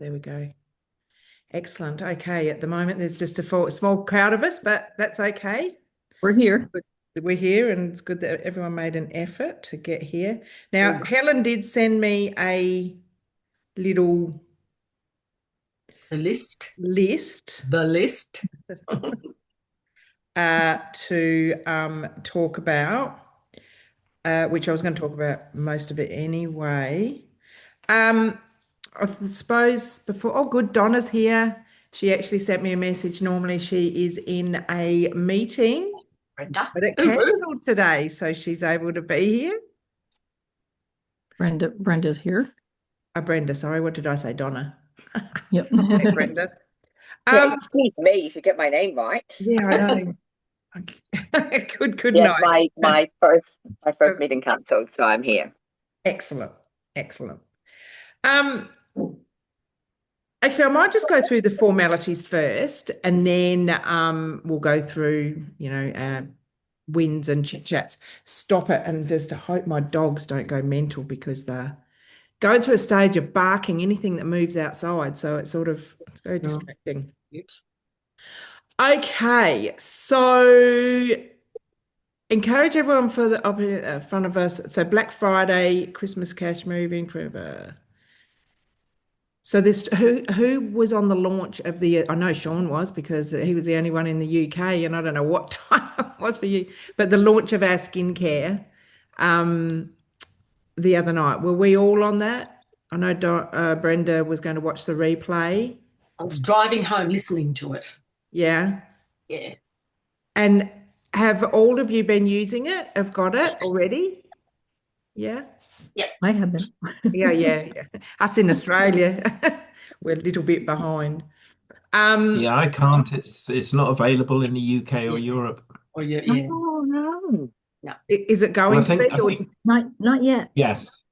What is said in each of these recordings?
there we go. Excellent. Okay, at the moment there's just a small crowd of us, but that's okay. We're here. Good that we're here, and it's good that everyone made an effort to get here. Now, Helen did send me a little The list. list The list. to talk about, which I was going to talk about most of it anyway. I suppose before, oh, good, Donna's here. She actually sent me a message. Normally she is in a meeting, Brenda. but it cancelled today, so she's able to be here. Brenda's here. Brenda, sorry, what did I say? Donna. Yep. Hey, Brenda. Yeah, excuse me if you get my name right. Yeah, I know. Good Yes, night. my first meeting cancelled, so I'm here. Excellent. Actually, I might just go through the formalities first, and then we'll go through, wins and chit chats. Stop it, and just to hope my dogs don't go mental because they're going through a stage of barking anything that moves outside. So it's very distracting. Oops. Okay, so encourage everyone for the up in front of us. So Black Friday, Christmas cash moving forever. So this who was on the launch of the? I know Sean was because he was the only one in the UK, and I don't know what time it was for you, but the launch of our skincare the other night. Were we all on that? I know Brenda was going to watch the replay. I was driving home listening to it. Yeah. Yeah. And have all of you been using it? Have got it already? Yeah. Yep. I have been. Yeah. Us in Australia, we're a little bit behind. Yeah, I can't. It's not available in the UK or Europe. Oh, yeah. Oh no. Yeah. Is it going Well, to be? I think Not yet. yes.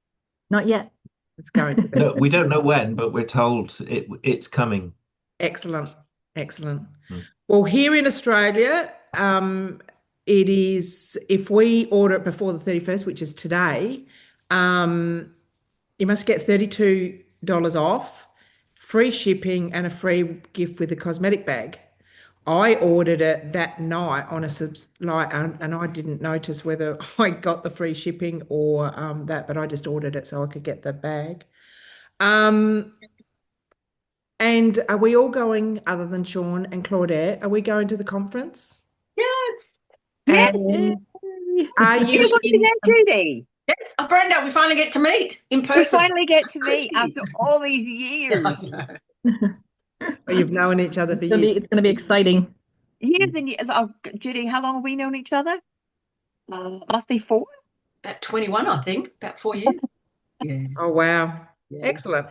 Not yet. It's going to be. No, we don't know when, but we're told it's coming. Excellent. Well, here in Australia, it is, if we order it before the 31st, which is today, you must get $32 off, free shipping, and a free gift with a cosmetic bag. I ordered it that night on and I didn't notice whether I got the free shipping or that, but I just ordered it so I could get the bag. And are we all going, other than Sean and Claudette, are we going to the conference? Yes. And are you Is that Judy? Yes. Oh, Brenda, we finally get to meet in We person. finally get to meet Kristy. after all these years. you've known each other for years? It's going to be exciting. Years and years. Oh, Judy, how long have we known each other? Must be 4. About 21, I think. About 4 years. Yeah. Oh, wow. Yeah. Excellent.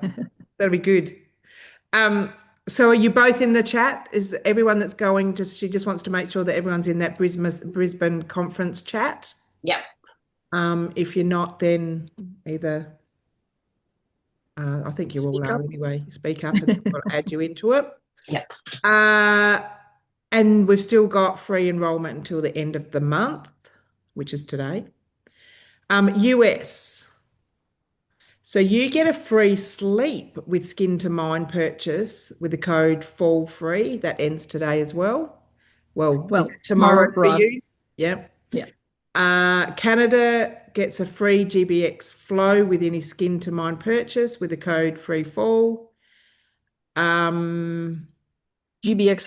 That'll be good. So are you both in the chat? Is everyone that's going she just wants to make sure that everyone's in that Brisbane conference chat? Yep. If you're not, then either I think you all Speak are up. anyway. Speak up and then we'll add you into it. Yep. And we've still got free enrollment until the end of the month, which is today. US. So you get a free sleep with Skin to Mind purchase with the code FALLFREE. That ends today as well. Well, is it tomorrow for you? Yeah. Canada gets a free GBX flow with any Skin to Mind purchase with the code FREEFALL. GBX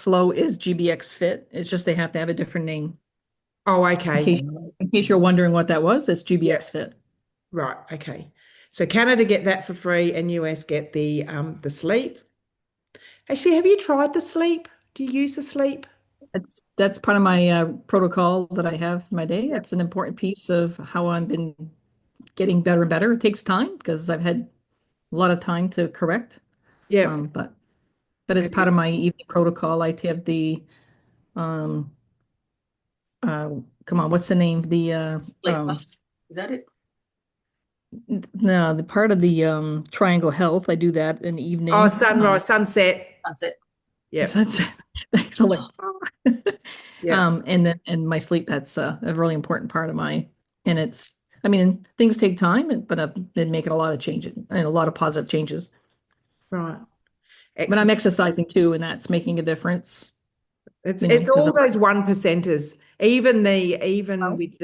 Flow is GBX Fit. It's just they have to have a different name. Oh, okay. In case you're wondering what that was, it's GBX Fit. Right. Okay. So Canada get that for free, and US get the sleep. Actually, have you tried the sleep? Do you use the sleep? That's part of my protocol that I have in my day. It's an important piece of how I've been getting better and better. It takes time because I've had a lot of time to correct. Yeah. But as part of my evening protocol, I have the come on, what's the name? The Is that it? No, the part of the Triangle Health, I do that in the evening. Oh, sunrise, sunset. Sunset. Yeah. Sunset. Thanks. I'm like, yeah. And my sleep, that's a really important part of and it's, I mean, things take time, but I've been making a lot of changes and a lot of positive changes. Right. But I'm Excellent. exercising too, and that's making a difference, It's because all I'm those 1%ers. Even with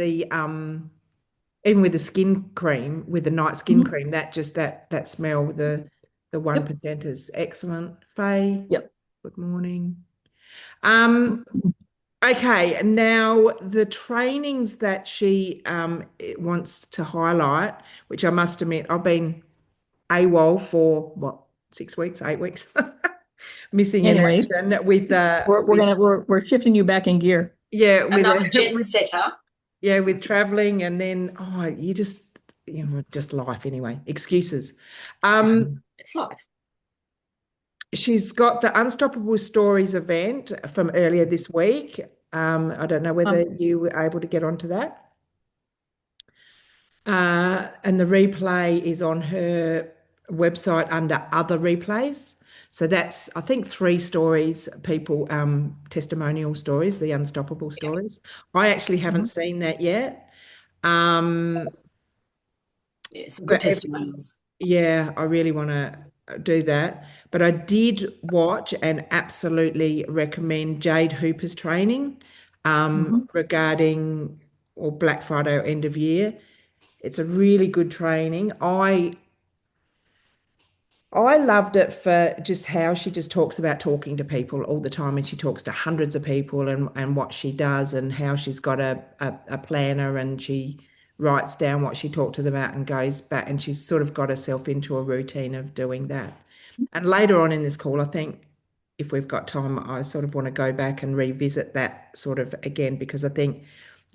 the skin cream, with the night skin Mhm. cream, that smell, the 1%ers. Excellent. Faye, Yep. good morning. Okay, and now the trainings that she wants to highlight, which I must admit, I've been AWOL for what, 6 weeks, 8 weeks, missing in Anyways, action with we're shifting you back in gear. yeah, Another jet with setter. yeah, with traveling, and then just life anyway, excuses. It's life. She's got the Unstoppable Stories event from earlier this week. I don't know whether you were able to get onto that. And the replay is on her website under other replays. So that's, I think, 3 stories, people, testimonial stories, the Unstoppable stories. I actually haven't seen that yet. Yeah, some good But testimonials. yeah, I really want to do that. But I did watch and absolutely recommend Jade Hooper's training regarding or Black Friday or end of year. It's a really good training. I loved it for just how she just talks about talking to people all the time, and she talks to hundreds of people, and what she does, and how she's got a planner, and she writes down what she talked to them about and goes back, and she's sort of got herself into a routine of doing that. And later on in this call, I think if we've got time, I sort of want to go back and revisit that sort of again, because I think,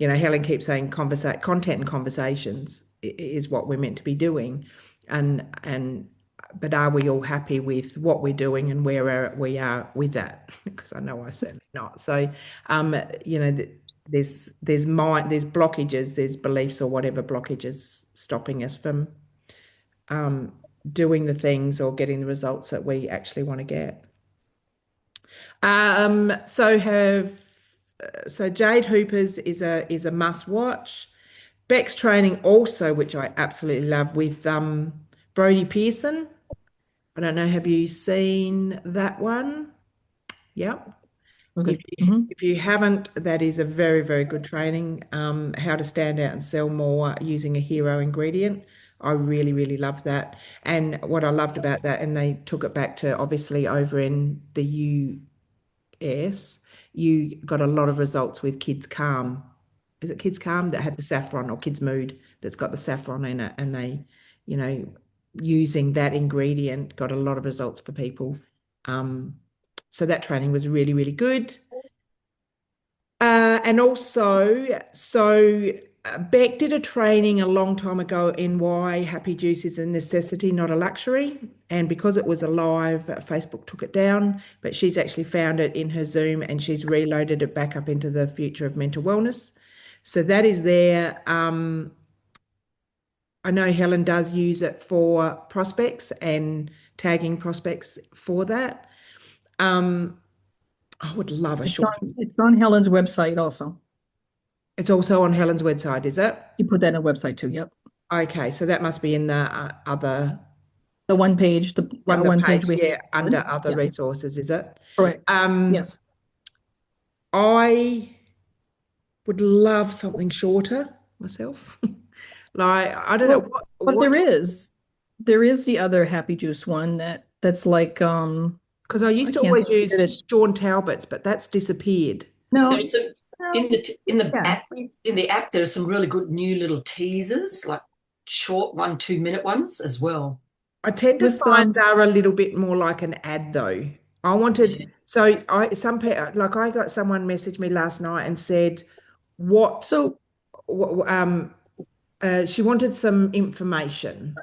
Helen keeps saying content and conversations is what we're meant to be doing. And but are we all happy with what we're doing and where we are with that? Because I know I certainly not. So, there's blockages, there's beliefs or whatever blockages stopping us from doing the things or getting the results that we actually want to get. So Jade Hooper's is a must watch. Beck's training also, which I absolutely love, with Brodie Pearson. I don't know, have you seen that one? Yep. Okay. If you haven't, that is a very, very good training. How to stand out and sell more using a hero ingredient. I really, really love that. And what I loved about that, and they took it back to obviously over in the US, you got a lot of results with Kids Calm. Is it Kids Calm that had the saffron, or Kids Mood that's got the saffron in it? And they, using that ingredient got a lot of results for people. So that training was really, really good. And also, Beck did a training a long time ago in why happy juice is a necessity, not a luxury. And because it was alive, Facebook took it down, but she's actually found it in her Zoom, and she's reloaded it back up into the future of mental wellness. So that is there. I know Helen does use it for prospects and tagging prospects for that. I would love a short. It's on Helen's website also. It's also on Helen's website, is it? You put that in a website too. Yep. Okay, so that must be in the other The one page, one page we yeah, under have. other resources, is it? Correct. Yes. I would love something shorter myself. Like, I don't know But there is the other Happy Juice one that's like because I used to always use Sean Talbot's, but that's disappeared. No, There's some in the app. There are some really good new little teasers, like short 1-2 minute ones as well. I tend to find they're a little bit more like an ad, though. I wanted some people, like, I got someone message me last night and said, she wanted some information,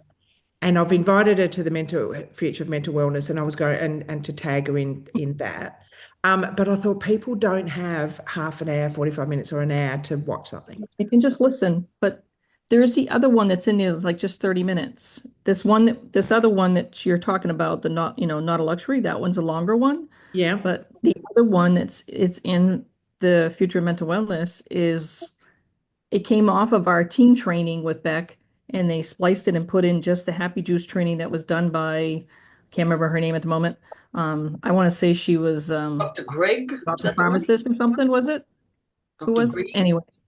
and I've invited her to the future of mental wellness, and I was going and to tag her in that. But I thought people don't have half an hour, 45 minutes, or an hour to watch something. They can just listen. But there's the other one that's in there, it's like just 30 minutes. This other one that you're talking about, the not a luxury, that one's a longer one. Yeah. But the other one it's in the future of mental wellness it came off of our team training with Beck, and they spliced it and put in just the Happy Juice training that was done by can't remember her name at the moment. I want to say she was Dr. Greg, is Dr. that the one? Pharmacist or something, was it? Who Dr. was it? Greg? Anyways,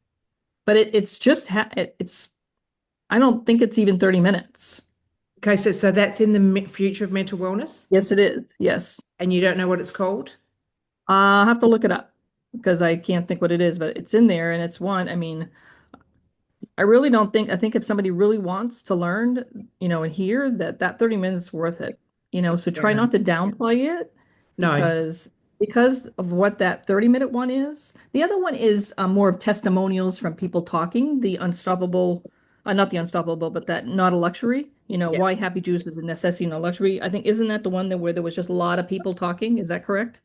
but it's just it's I don't think it's even 30 minutes. Okay, so that's in the future of mental wellness, Yes, it is. Yes. and you don't know what it's called? I'll have to look it up because I can't think what it is, but it's in there and it's one. I mean, I really don't think, I think if somebody really wants to learn, and hear that 30 minutes is worth it, so try Yeah. not to downplay it No. because of what that 30-minute one is. The other one is more of testimonials from people talking, the unstoppable, not the unstoppable, but that not a luxury, Yeah. why happy juice is a necessity, not a luxury. I think, isn't that the one where there was just a lot of people talking? Is that correct?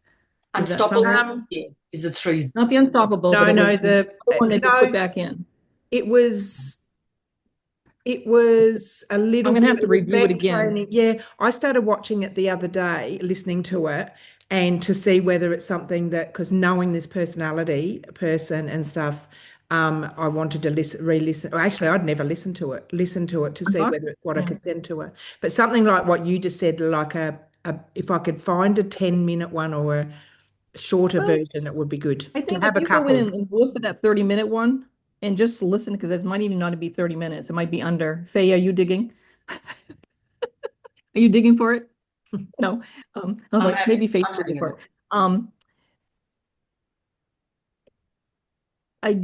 Does that sound right? Unstoppable? Yeah. Is it through? Not the unstoppable, but it No, was the one they could put back in. it was a little I'm gonna bit, have to it was review it back again. training. Yeah, I started watching it the other day, listening to it, and to see whether it's something that, because knowing this person and stuff, I wanted to re-listen. Actually, I'd never listen to it to see whether it's what I could send to her. But something like what you just said, like if I could find a 10-minute one or a shorter version, it would be good I to think have if a you go in couple. and look for that 30-minute one and just listen, because it might even not be 30 minutes. It might be under. Faye, are you digging? Are you digging for it? No. I was like, maybe Faye's digging for it. I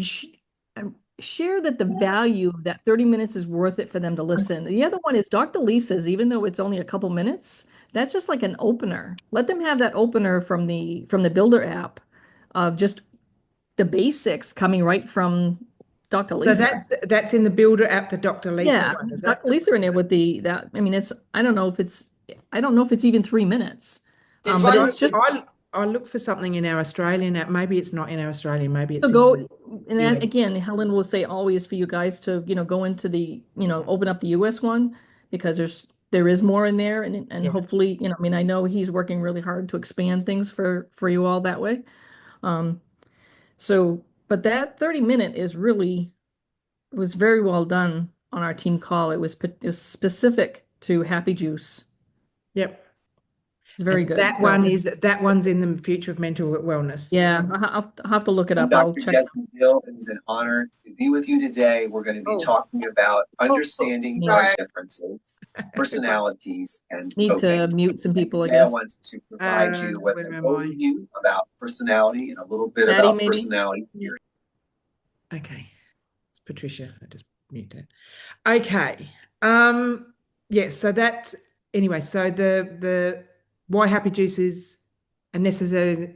share that the value of that 30 minutes is worth it for them to listen. The other one is Dr. Lisa's, even though it's only a couple minutes, that's just like an opener. Let them have that opener from the Builder app of just the basics coming right from Dr. So Lisa. that's in the Builder app, the Dr. Lisa one, is it? Dr. Lisa in there with I mean, I don't know if it's even 3 minutes. But it's just I look for something in our Australian app. Maybe it's not in our Australian, maybe it's go, in and that again, Helen will say always for you guys to, go into the, open up the US one, because there is more in there, and hopefully, I mean, I know he's working really hard to expand things for you all that way. But that 30-minute was very well done on our team call. It was specific to Happy Juice. Yep. It's very good. That one's in the future of mental wellness. Yeah, I'll have to look it up. Dr. Jasmine Gill, it is an honor to be with you today. We're going to be talking about understanding our differences, personalities, and need coping. to mute some people, I Today guess. I want to provide you with an overview about personality and a little bit Maddie, about maybe? personality theory. Okay. Patricia, I just muted it. Okay. Yeah, so anyway, so the why happy juice is a necessity,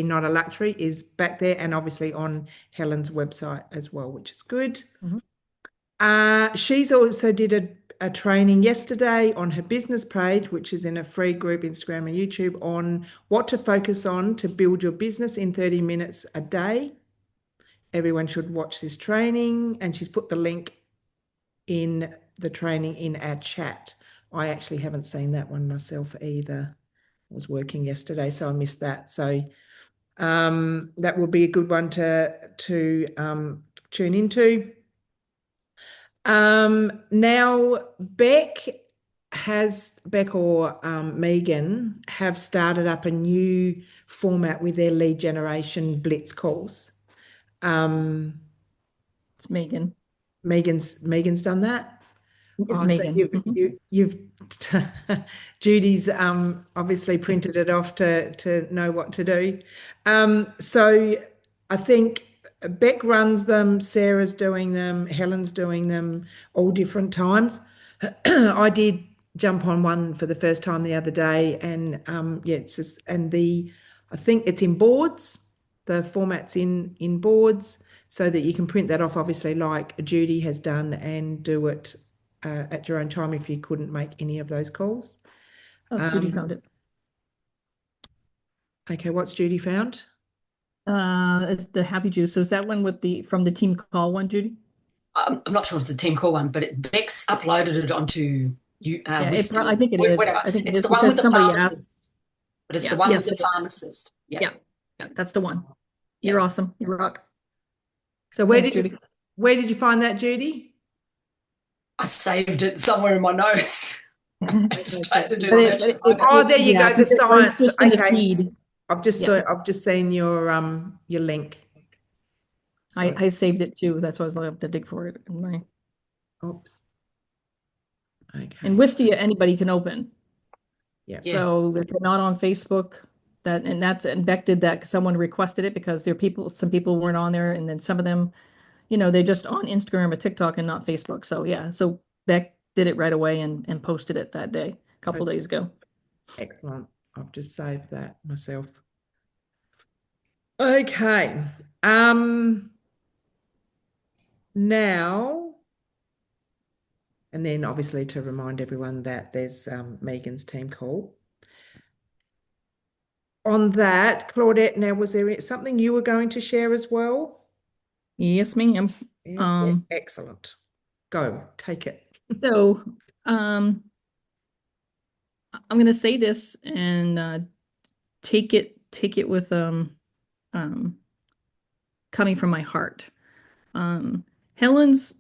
not a luxury, is back there, and obviously on Helen's website as well, which is good. She's also did a training yesterday on her business page, which is in a free group, Instagram and YouTube, on what to focus on to build your business in 30 minutes a day. Everyone should watch this training, and she's put the link in the training in our chat. I actually haven't seen that one myself either. I was working yesterday, so I missed that. So that will be a good one to tune into. Now, Beck or Megan have started up a new format with their lead generation blitz calls. It's Megan. Megan's done that. It's Megan. You've Judy's obviously printed it off to know what to do. So I think Beck runs them, Sarah's doing them, Helen's doing them, all different times. I did jump on one for the first time the other day, and it's just, I think it's in boards. The format's in boards, so that you can print that off, obviously, like Judy has done, and do it at your own time if you couldn't make any of those calls. Judy found it. Okay, what's Judy found? It's the Happy Juice. So is that one from the team call one, Judy? I'm not sure if it's a team call one, but Beck's uploaded it onto you. I think it is. Whatever. I think it's the one with the pharmacist. But it's the one with the pharmacist. Yeah, that's the one. You're awesome. You rock. So where did you find that, Judy? I saved it somewhere in my notes. I just tried to do But search and find it. Oh, there you yeah, go. The it's science. just in the Okay. feed. I've just Yeah. seen your link. So, I saved it too. That's why I was going to dig for it. oops. Okay. And Wistia, anybody can open. Yeah. So if you're not on Facebook, that's infected that someone requested it because some people weren't on there, and then some of them, they're just on Instagram or TikTok and not Facebook. So yeah, so Beck did it right away and posted it that day, a couple days ago. Excellent. I've just saved that myself. Okay. Now, and then obviously to remind everyone that there's Megan's team call. On that, Claudette, now was there something you were going to share as well? Yes, ma'am. Yeah, excellent. Go, take it. So I'm going to say this and take it with coming from my heart. Helen's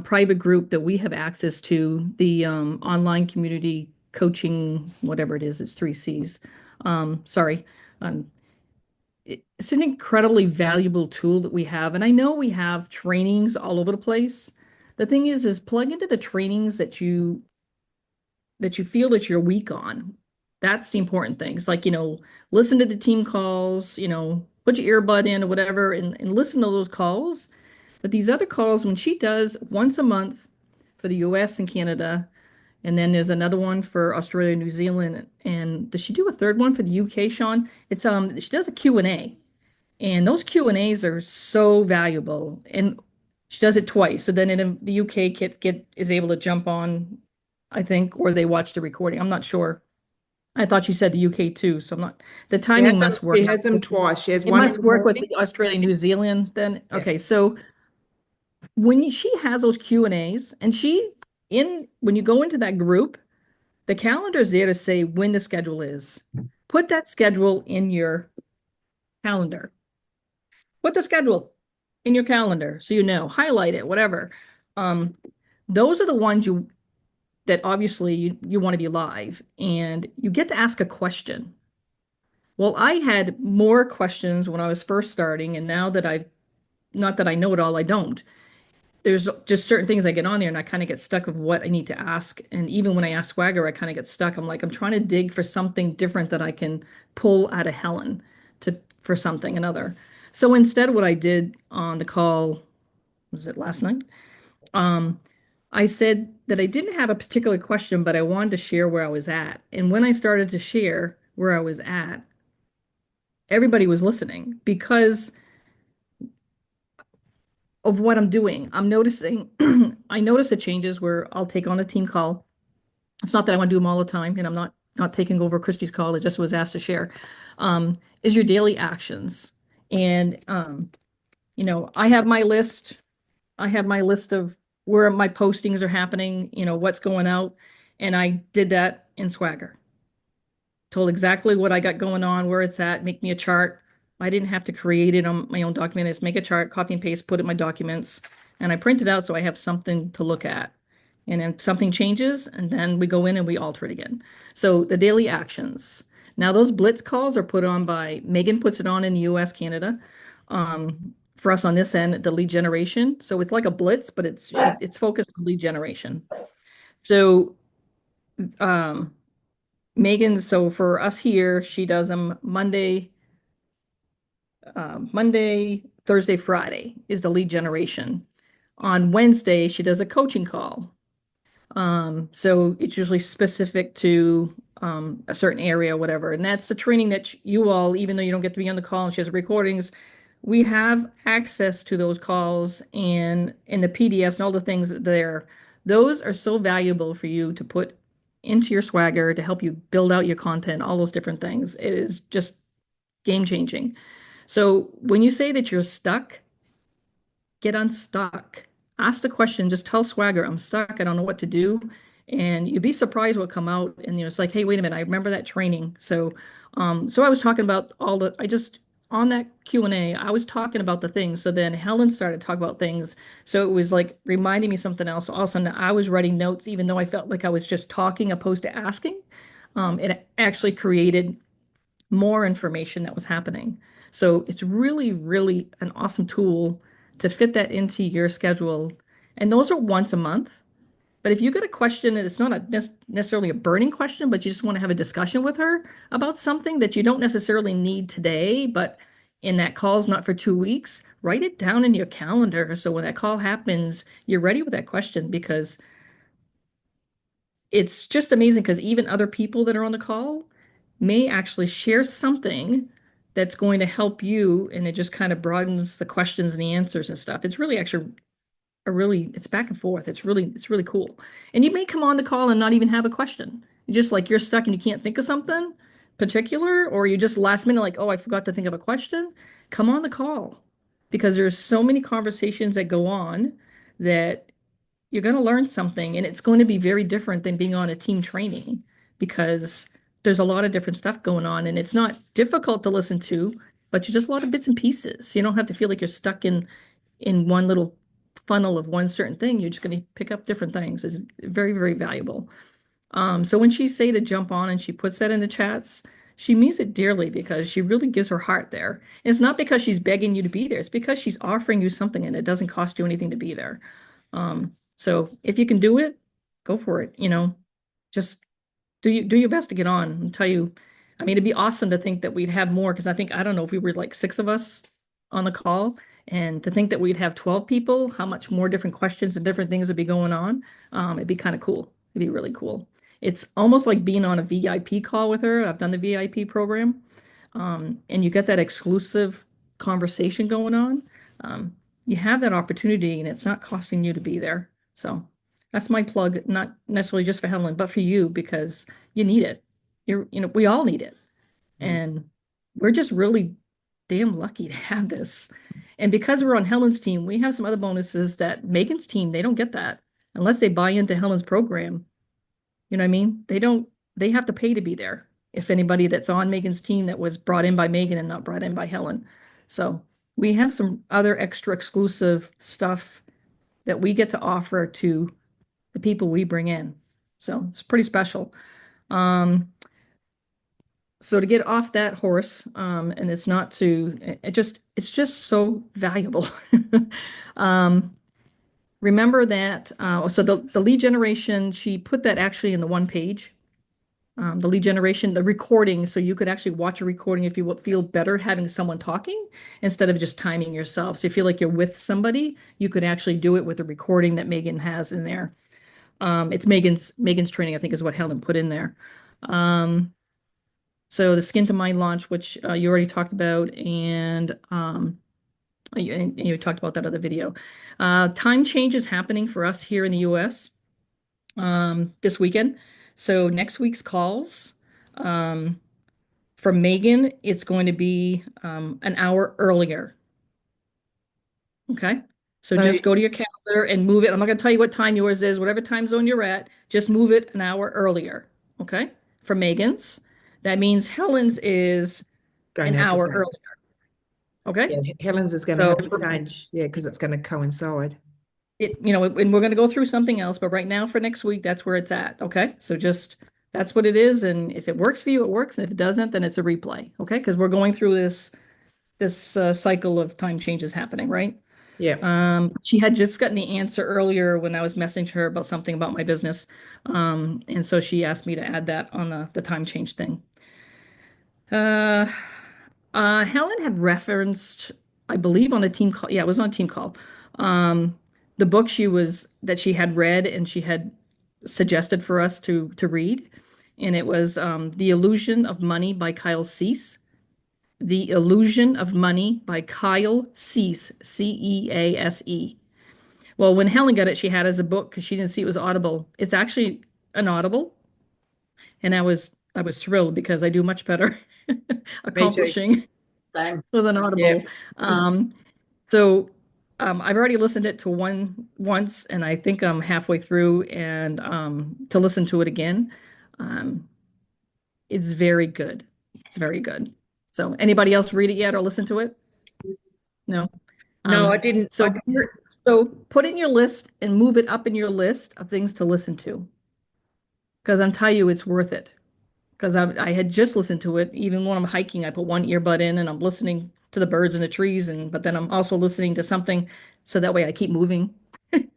private group that we have access to, the online community coaching, whatever it is, it's 3Cs. Sorry. It's an incredibly valuable tool that we have. And I know we have trainings all over the place. The thing is plug into the trainings that you feel that you're weak on. That's the important things. Like, listen to the team calls, put your earbud in or whatever and listen to those calls. But these other calls, when she does once a month for the US and Canada, and then there's another one for Australia, New Zealand, and does she do a third one for the UK, Sean? It's she does a Q&A. And those Q&As are so valuable. And she does it twice. So then in the UK is able to jump on, I think, or they watch the recording. I'm not sure. I thought she said the UK too. So I'm not, the timing must work. She has them twice. She has It one. must work with the Australia, New Zealand then. Yeah. Okay. So when she has those Q&As and when you go into that group, the calendar is there to say when the schedule is. Put that schedule in your calendar. Put the schedule in your calendar so highlight it, whatever. Those are the ones that obviously you want to be live and you get to ask a question. Well, I had more questions when I was first starting, and now that not that I know it all, I don't. There's just certain things I get on there and I kind of get stuck of what I need to ask. And even when I ask Swagger, I kind of get stuck. I'm like, I'm trying to dig for something different that I can pull out of Helen for something, another. So instead, what I did on the call, was it last night? I said that I didn't have a particular question, but I wanted to share where I was at. And when I started to share where I was at, everybody was listening because of what I'm doing. I'm noticing, I notice the changes where I'll take on a team call. It's not that I want to do them all the time, and I'm not taking over Kristy's call. It just was asked to share. Is your daily actions. And I have my list. I have my list of where my postings are happening, what's going out. And I did that in Swagger. Told exactly what I got going on, where it's at, make me a chart. I didn't have to create it on my own document. Just make a chart, copy and paste, put it in my documents. And I print it out so I have something to look at. And then something changes, and then we go in and we alter it again. So the daily actions. Now those blitz calls are put on by Megan, puts it on in the US, Canada. For us on this end, the lead generation. So it's like a blitz, but it's focused on lead generation. So Megan, so for us here, she does them Monday, Thursday, Friday is the lead generation. On Wednesday, she does a coaching call. So it's usually specific to a certain area, whatever. And that's the training that you all, even though you don't get to be on the call and she has recordings, we have access to those calls and in the PDFs and all the things there. Those are so valuable for you to put into your Swagger to help you build out your content, all those different things. It is just game changing. So when you say that you're stuck, get unstuck. Ask the question, just tell Swagger, I'm stuck, I don't know what to do. And you'd be surprised what come out. And it's like, hey, wait a minute, I remember that training. So I was talking about on that Q&A, I was talking about the things. So then Helen started talking about things. So it was like reminding me something else. So all of a sudden I was writing notes, even though I felt like I was just talking opposed to asking. It actually created more information that was happening. So it's really, really an awesome tool to fit that into your schedule. And those are once a month. But if you get a question and it's not necessarily a burning question, but you just want to have a discussion with her about something that you don't necessarily need today, but in that call's not for 2 weeks, write it down in your calendar. So when that call happens, you're ready with that question, because it's just amazing, because even other people that are on the call may actually share something that's going to help you, and it just kind of broadens the questions and the answers and stuff. It's really actually it's back and forth. It's really cool. And you may come on the call and not even have a question. You just like you're stuck and you can't think of something particular, or you just last minute like, oh, I forgot to think of a question. Come on the call, because there's so many conversations that go on that you're going to learn something, and it's going to be very different than being on a team training, because there's a lot of different stuff going on, and it's not difficult to listen to, but you just a lot of bits and pieces. You don't have to feel like you're stuck in one little funnel of one certain thing. You're just going to pick up different things. It's very, very valuable. So when she say to jump on and she puts that in the chats, she means it dearly, because she really gives her heart there. And it's not because she's begging you to be there. It's because she's offering you something, and it doesn't cost you anything to be there. So if you can do it, go for it. Just do your best to get on. I'll tell you, I mean, it'd be awesome to think that we'd have more, because I don't know if we were like 6 of us on the call, and to think that we'd have 12 people, how much more different questions and different things would be going on. It'd be kind of cool. It'd be really cool. It's almost like being on a VIP call with her. I've done the VIP program. And you get that exclusive conversation going on. You have that opportunity, and it's not costing you to be there. So that's my plug, not necessarily just for Helen, but for you, because you need it. We all need it. And we're just really damn lucky to have this. And because we're on Helen's team, we have some other bonuses that Megan's team, they don't get that unless they buy into Helen's program. You know what I mean? They have to pay to be there. If anybody that's on Megan's team that was brought in by Megan and not brought in by Helen. So we have some other extra exclusive stuff that we get to offer to the people we bring in. So it's pretty special. So to get off that horse, and it's not to, it's just so valuable. Remember that, so the lead generation, she put that actually in the one page. The lead generation, the recording, so you could actually watch a recording if you would feel better having someone talking instead of just timing yourself. So you feel like you're with somebody, you could actually do it with the recording that Megan has in there. It's Megan's training, I think, is what Helen put in there. So the Skin to Mind launch, which you already talked about, and you talked about that other video. Time change is happening for us here in the US this weekend. So next week's calls, for Megan, it's going to be an hour earlier. Okay. So just go to your calendar and move it. I'm not going to tell you what time yours is, whatever time zone you're at, just move it an hour earlier. Okay. For Megan's. That means Helen's is an hour earlier. Okay. Yeah, Helen's is going to have to change. Yeah, because it's going to coincide. And we're going to go through something else, but right now for next week, that's where it's at. Okay. So just that's what it is. And if it works for you, it works. And if it doesn't, then it's a replay. Okay. Because we're going through this cycle of time changes happening, right? Yeah. She had just gotten the answer earlier when I was messaging her about something about my business. And so she asked me to add that on the time change thing. Helen had referenced, I believe, on a team call. Yeah, it was on a team call. The book that she had read and she had suggested for us to read. And it was The Illusion of Money by Kyle Cease. The Illusion of Money by Kyle Cease, Cease. Well, when Helen got it, she had it as a book because she didn't see it was Audible. It's actually an Audible. And I was thrilled because I do much better accomplishing with an Audible. Yeah. So I've already listened it to once, and I think I'm halfway through, and to listen to it again. It's very good. It's very good. So anybody else read it yet or listen to it? No. No, Um, I didn't. so so put in your list and move it up in your list of things to listen to. Because I'm telling you, it's worth it. Because I had just listened to it. Even when I'm hiking, I put one earbud in and I'm listening to the birds and the trees, but then I'm also listening to something so that way I keep moving. And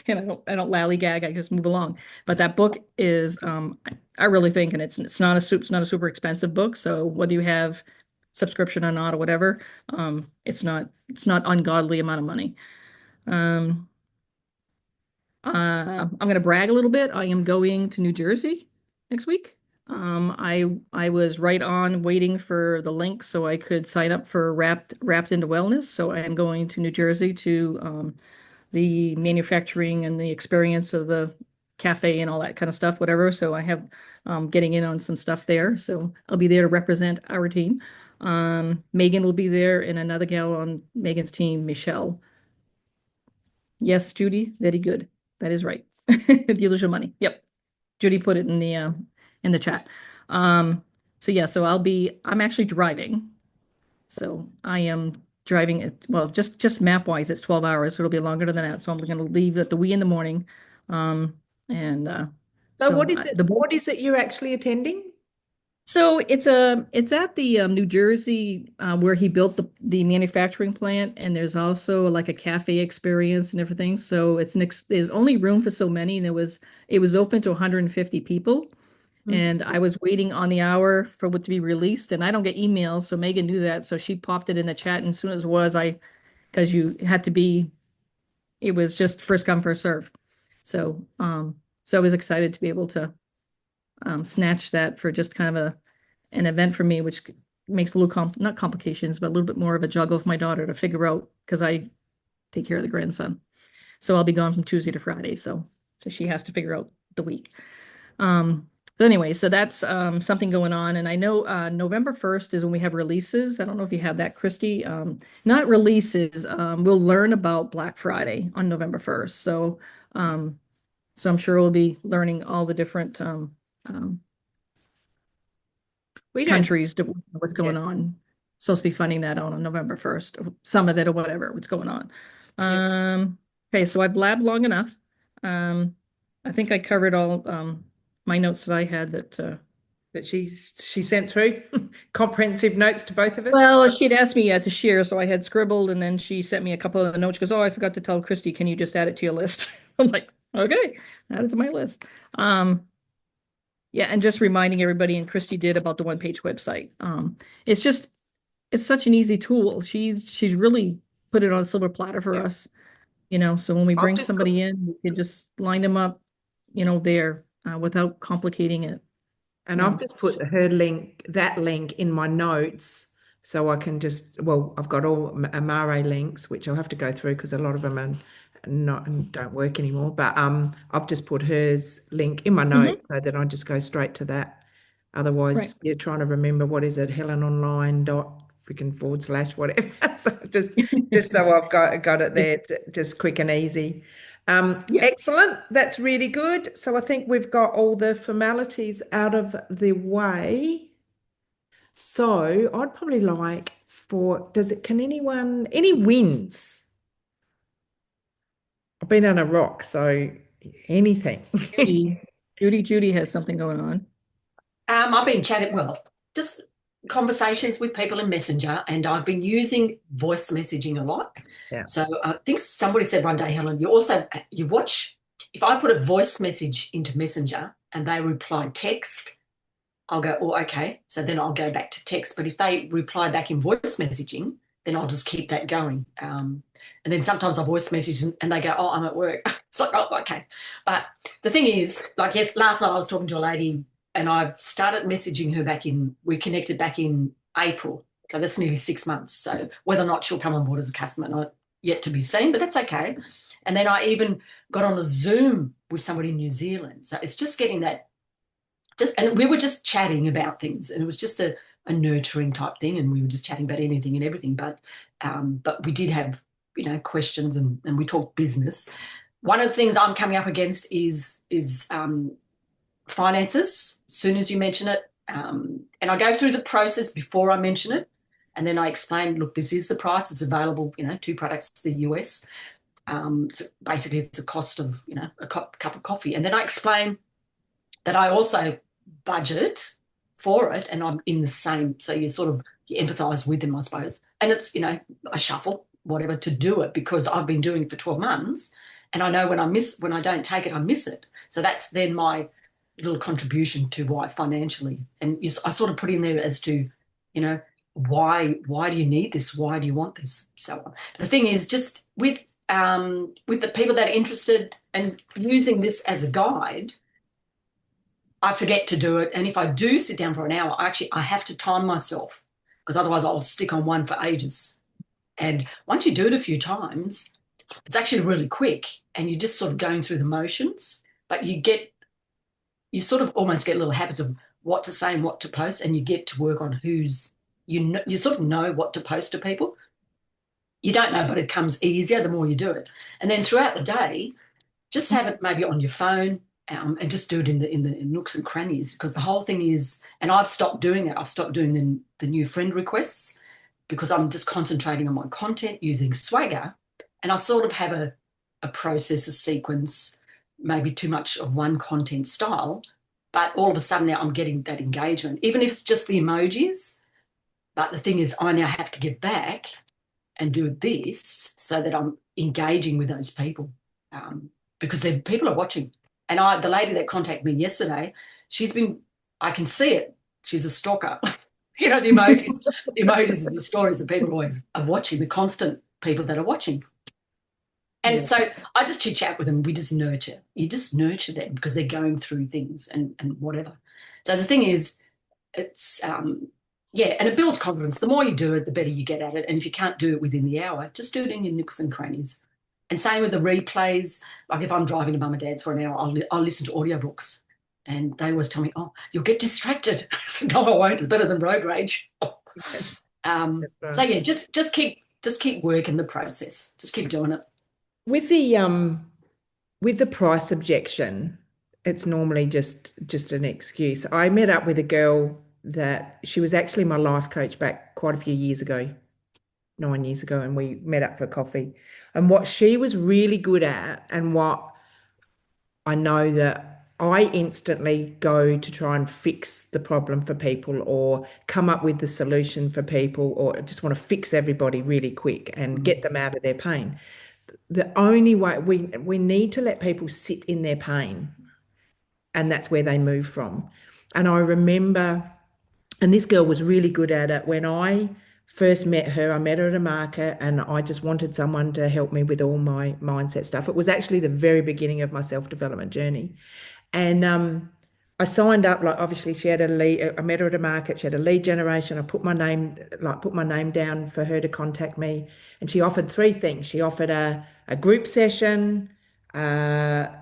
I don't lollygag, I just move along. But that book is I really think, and it's not a super expensive book. So whether you have subscription or not or whatever, it's not ungodly amount of money. Um I'm going to brag a little bit. I am going to New Jersey next week. I was right on waiting for the link so I could sign up for Wrapped into Wellness. So I am going to New Jersey to the manufacturing and the experience of the cafe and all that kind of stuff, whatever. So I have getting in on some stuff there. So I'll be there to represent our team. Megan will be there, and another gal on Megan's team, Michelle. Yes, Judy, very good. That is right. The illusion money. Yep. Judy put it in the chat. So yeah, I'm actually driving. So I am driving it, well, just map wise, it's 12 hours, so it'll be longer than that. So I'm gonna leave at the wee in the morning. And So so what is it? What is it you're actually attending? so it's at the New Jersey where he built the manufacturing plant, and there's also like a cafe experience and everything. So there's only room for so many, and it was open to 150 people, and I was waiting on the hour for what to be released, and I don't get emails, so Megan knew that, so she popped it in the chat, and as soon as it was, because you had to be, it was just first come first serve. So I was excited to be able to snatch that for just kind of an event for me, which makes a little not complications, but a little bit more of a juggle for my daughter to figure out because I take care of the grandson. So I'll be gone from Tuesday to Friday. So she has to figure out the week. But anyway, so that's something going on. And I know November 1st is when we have releases. I don't know if you have that, Kristy. Not releases. We'll learn about Black Friday on November 1st. So I'm sure we'll be learning all the different countries, what's going on. Supposed to be funding that on November 1st, some of it or whatever, what's going on. Okay, so I blabbed long enough. I think I covered all my notes that I had that she sent through. Comprehensive notes to both of us. Well, she'd asked me to share, so I had scribbled, and then she sent me a couple of notes. She goes, "Oh, I forgot to tell Kristy, can you just add it to your list?" I'm like, "Okay, add it to my list." Yeah, and just reminding everybody, and Kristy did, about the one-page website. It's such an easy tool. She's really put it on a silver platter for us, so when we bring somebody in, we can just line them up, there without complicating it. And I've just put that link in my notes so I can I've got all Amare links, which I'll have to go through because a lot of them are don't work anymore. But I've just put hers link in my notes so that I just go straight to that. Otherwise, you're trying to remember what is it, helenonline.freaking / whatever. So just so I've got it there, just quick and easy. Excellent. That's really good. So I think we've got all the formalities out of the way. So I'd probably like any wins? I've been on a rock, so anything. Judy has something going on. I've been chatting, just conversations with people in Messenger, and I've been using voice messaging a lot. Yeah. So I think somebody said one day, Helen, you watch, if I put a voice message into Messenger and they reply text, I'll go, oh, okay. So then I'll go back to text. But if they reply back in voice messaging, then I'll just keep that going. And then sometimes I voice message and they go, oh, I'm at work. It's like, oh, okay. But the thing is, last night I was talking to a lady and I've started messaging her we connected back in April. So that's nearly 6 months. So whether or not she'll come on board as a customer, not yet to be seen, but that's okay. And then I even got on a Zoom with somebody in New Zealand. So it's just getting that, and we were just chatting about things, and it was just a nurturing type thing, and we were just chatting about anything and everything. But we did have, questions and we talked business. One of the things I'm coming up against is finances. As soon as you mention it, And I go through the process before I mention it. And then I explain, look, this is the price. It's available, 2 products to the US. Basically, it's a cost of, a cup of coffee. And then I explain that I also budget for it, and I'm in the same. So you empathise with them, I suppose. And it's, I shuffle whatever to do it because I've been doing it for 12 months, and I know when I don't take it, I miss it. So that's then my little contribution to why financially. And I sort of put in there as to, why do you need this? Why do you want this? So on. The thing is, just with the people that are interested and using this as a guide, I forget to do it. And if I do sit down for an hour, I have to time myself because otherwise I'll stick on one for ages. And once you do it a few times, it's actually really quick and you're just sort of going through the motions, but you sort of almost get little habits of what to say and what to post, and you get to work on you sort of know what to post to people. You don't know, but it comes easier the more you do it. And then throughout the day, just have it maybe on your phone, and just do it in the nooks and crannies, because the whole thing is, and I've stopped doing it. I've stopped doing the new friend requests because I'm just concentrating on my content using Swagger, and I sort of have a process, a sequence, maybe too much of one content style, but all of a sudden now I'm getting that engagement, even if it's just the emojis. But the thing is, I now have to get back and do this so that I'm engaging with those people, because people are watching. And the lady that contacted me yesterday, I can see it. She's a stalker. The emojis and the stories that people always are watching, the constant people that are watching. And so I just chit chat with them. We just nurture. You just nurture them because they're going through things and whatever. So the thing is, it's, and it builds confidence. The more you do it, the better you get at it. And if you can't do it within the hour, just do it in your nooks and crannies. And same with the replays. Like if I'm driving to mum and dad's for an hour, I'll listen to audiobooks. And they always tell me, oh, you'll get distracted. I said, no, I won't. It's better than road rage. So yeah, just keep working the process. Just keep doing it. With the price objection, it's normally just an excuse. I met up with a girl that she was actually my life coach back quite a few years ago, 9 years ago, and we met up for coffee. And what she was really good at, and what I know that I instantly go to try and fix the problem for people or come up with the solution for people, or just want to fix everybody really quick and get them out of their pain. The only way we need to let people sit in their pain, and that's where they move from. And I remember, and this girl was really good at it. When I first met her, I met her at a market, and I just wanted someone to help me with all my mindset stuff. It was actually the very beginning of my self-development journey. And I signed up, like obviously she had a lead. I met her at a market, she had a lead generation. I put my name down for her to contact me. And she offered 3 things. She offered a group session, and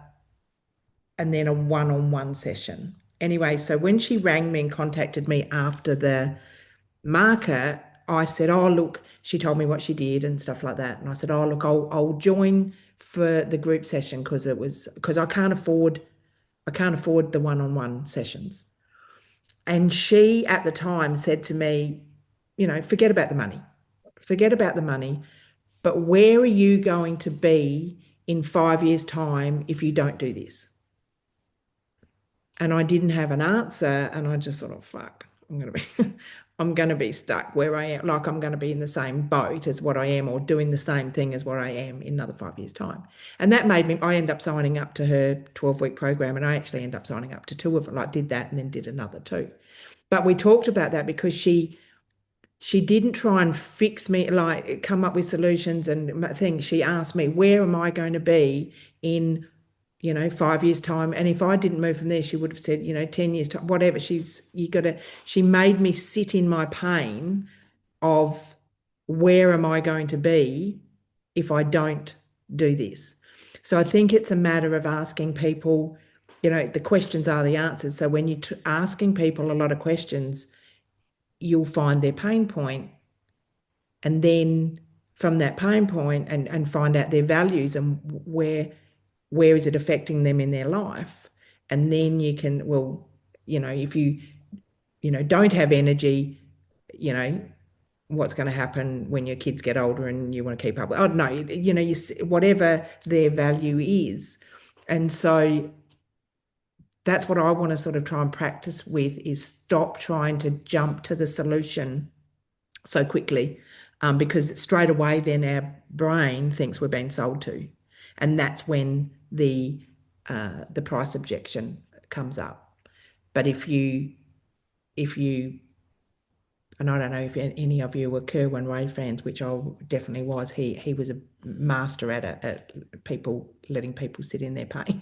then a one-on-one session. Anyway, so when she rang me and contacted me after the market, I said, oh, look, she told me what she did and stuff like that. And I said, oh, look, I'll join for the group session because I can't afford the one-on-one sessions. And she at the time said to me, forget about the money, but where are you going to be in 5 years' time if you don't do this? And I didn't have an answer, and I just thought, oh, fuck, I'm going to be stuck where I am. Like I'm going to be in the same boat as what I am, or doing the same thing as what I am in another 5 years' time. And that made me, I end up signing up to her 12-week program, and I actually end up signing up to 2 of them, like did that and then did another 2. But we talked about that because she didn't try and fix me, like come up with solutions and things. She asked me, where am I going to be in 5 years' time? And if I didn't move from there, she would have said, 10 years' time, whatever. She made me sit in my pain of where am I going to be if I don't do this? So I think it's a matter of asking people, the questions are the answers. So when you're asking people a lot of questions, you'll find their pain point, and then from that pain point and find out their values and where is it affecting them in their life. And then you can, if you don't have energy, what's going to happen when your kids get older and you want to keep up with, I don't know, whatever their value is. And so that's what I want to sort of try and practice with, is stop trying to jump to the solution so quickly, because straight away then our brain thinks we're being sold to, and that's when the price objection comes up. But if you and I don't know if any of you were Kerwin Ray fans, which I definitely was. He was a master at letting people sit in their pain,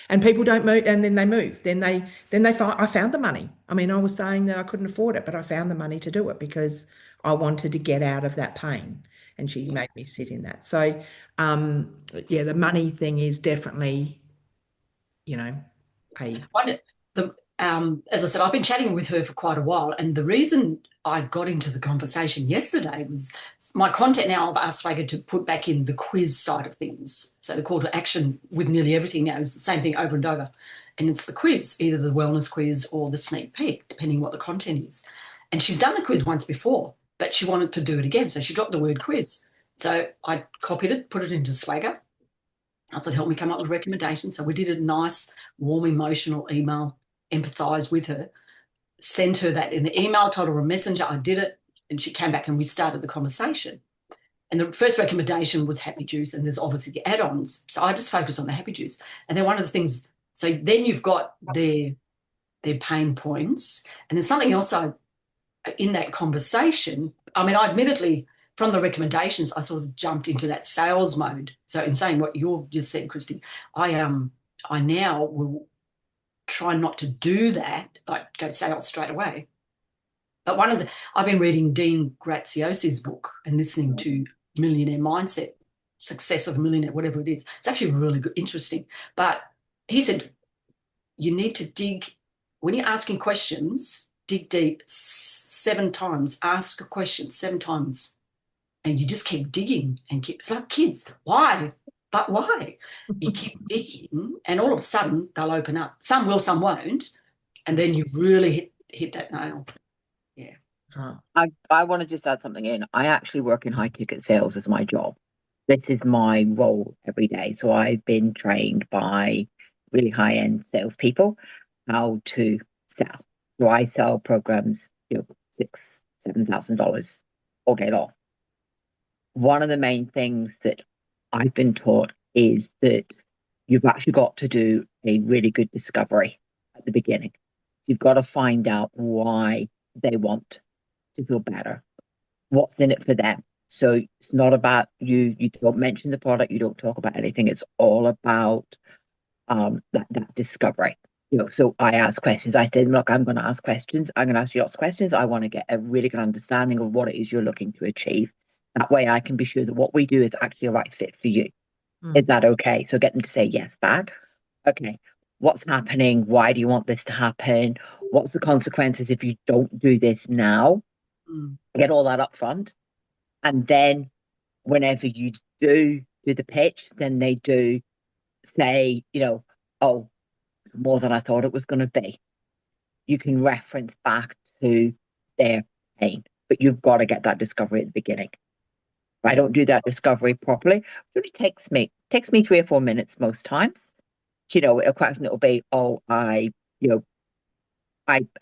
and people don't move, and then they move. Then they find, I found the money. I mean, I was saying that I couldn't afford it, but I found the money to do it because I wanted to get out of that pain, and she made me sit in that. So, yeah, the money thing is definitely, as I said, I've been chatting with her for quite a while, and the reason I got into the conversation yesterday was my content. Now I've asked Swagger to put back in the quiz side of things. So the call to action with nearly everything now is the same thing over and over. And it's the quiz, either the wellness quiz or the sneak peek, depending what the content is. And she's done the quiz once before, but she wanted to do it again. So she dropped the word quiz. So I copied it, put it into Swagger. I said, help me come up with recommendations. So we did a nice, warm, emotional email, empathise with her, sent her that in the email, told her a messenger, I did it, and she came back and we started the conversation. And the first recommendation was happy juice, and there's obviously the add-ons. So I just focused on the happy juice. And then one of the things, so then you've got their pain points. And there's something else in that conversation. I mean, I admittedly, from the recommendations, I sort of jumped into that sales mode. So in saying what you've just said, Kristy, I now will try not to do that, like go to sales straight away. But I've been reading Dean Graziosi's book and listening to Millionaire Mindset, Success of a Millionaire, whatever it is. It's actually really good, interesting. But he said, you need to dig, when you're asking questions, dig deep 7 times, ask a question 7 times, and you just keep digging and it's like kids. Why? But why? You keep digging, and all of a sudden they'll open up. Some will, some won't, and then you really hit that nail. Yeah. I want to just add something in. I actually work in high ticket sales as my job. This is my role every day. So I've been trained by really high end salespeople how to sell. So I sell programs, $6,000-7,000 all day long. One of the main things that I've been taught is that you've actually got to do a really good discovery at the beginning. You've got to find out why they want to feel better, what's in it for them. So it's not about you don't mention the product, you don't talk about anything. It's all about that discovery. So I ask questions. I said, look, I'm going to ask questions. I'm going to ask you lots of questions. I want to get a really good understanding of what it is you're looking to achieve. That way I can be sure that what we do is actually a right fit for you. Is that okay? So get them to say yes back. Okay, what's happening? Why do you want this to happen? What's the consequences if you don't do this now? Get all that up front. And then whenever you do the pitch, then they do say, oh, more than I thought it was going to be. You can reference back to their pain, but you've got to get that discovery at the beginning. If I don't do that discovery properly, it really takes me 3 or 4 minutes most times. It'll be, oh, I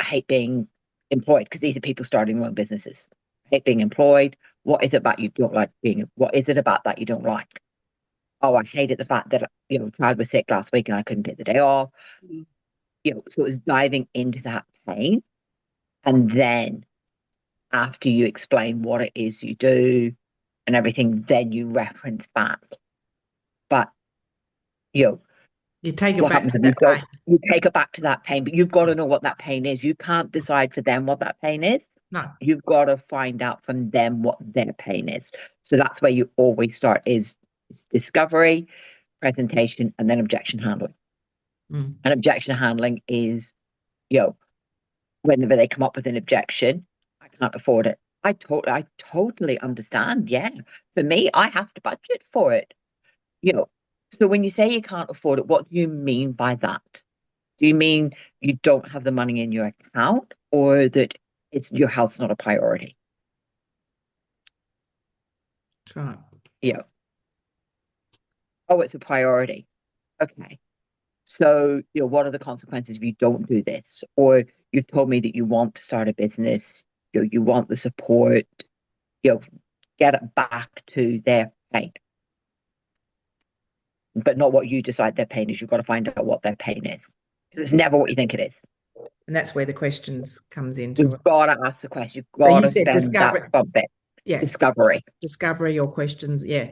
hate being employed, because these are people starting their own businesses. I hate being employed. What is it about you don't like what is it about that you don't like? Oh, I hated the fact that, child was sick last week and I couldn't get the day off. So it was diving into that pain. And then after you explain what it is you do and everything, then you reference back. But, you take it back to that pain. You take it back to that pain, but you've got to know what that pain is. You can't decide for them what that pain is. No. You've got to find out from them what their pain is. So that's where you always start is discovery, presentation, and then objection handling. And objection handling is, whenever they come up with an objection, I can't afford it. I totally understand. Yeah. For me, I have to budget for it. So when you say you can't afford it, what do you mean by that? Do you mean you don't have the money in your account, or that it's your health's not a priority. That's right. Yeah. Oh, it's a priority. Okay. So, what are the consequences if you don't do this? Or you've told me that you want to start a business, you want the support, get it back to their pain. But not what you decide their pain is. You've got to find out what their pain is. It's never what you think it is. And that's where the questions comes into You've it. got to ask the question. You've So got you to said spend discover, that fun bit. yeah, Discovery. discovery or questions, yeah.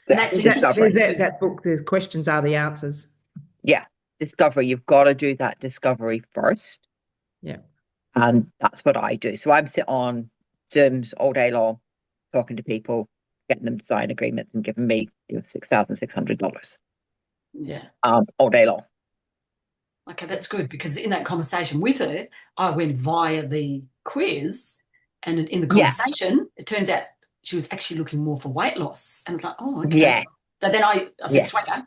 And that's There's interesting. that book, the questions are the answers. Yeah, discovery. You've got to do that discovery first. Yeah. And that's what I do. So I'm sitting on Zooms all day long, talking to people, getting them to sign agreements and giving me $6,600. Yeah. All day long. Okay, that's good, because in that conversation with her, I went via the quiz, and in the conversation, it turns out she was actually looking more for weight loss. And it's like, oh, okay. Yeah. So then I said, Swagger,